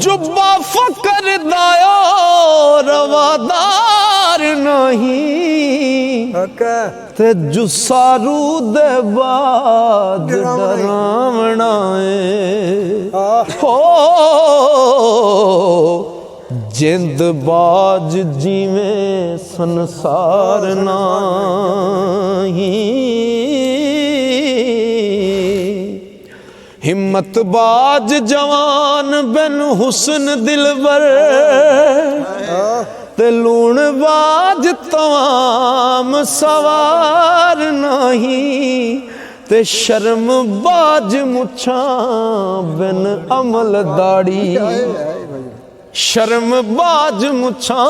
जुब्बा फकर दायो रवादार नहीं ते जुसारू दे बाद डरावना हो जिंद बाज जिमें संसार नाही हिम्मत बाज जवान बिन हुस्न दिलबर ते लूण बाज तमाम सवार नहीं ते शर्म बाज मुछा बिन अमल दाड़ी शर्म बाज मुछा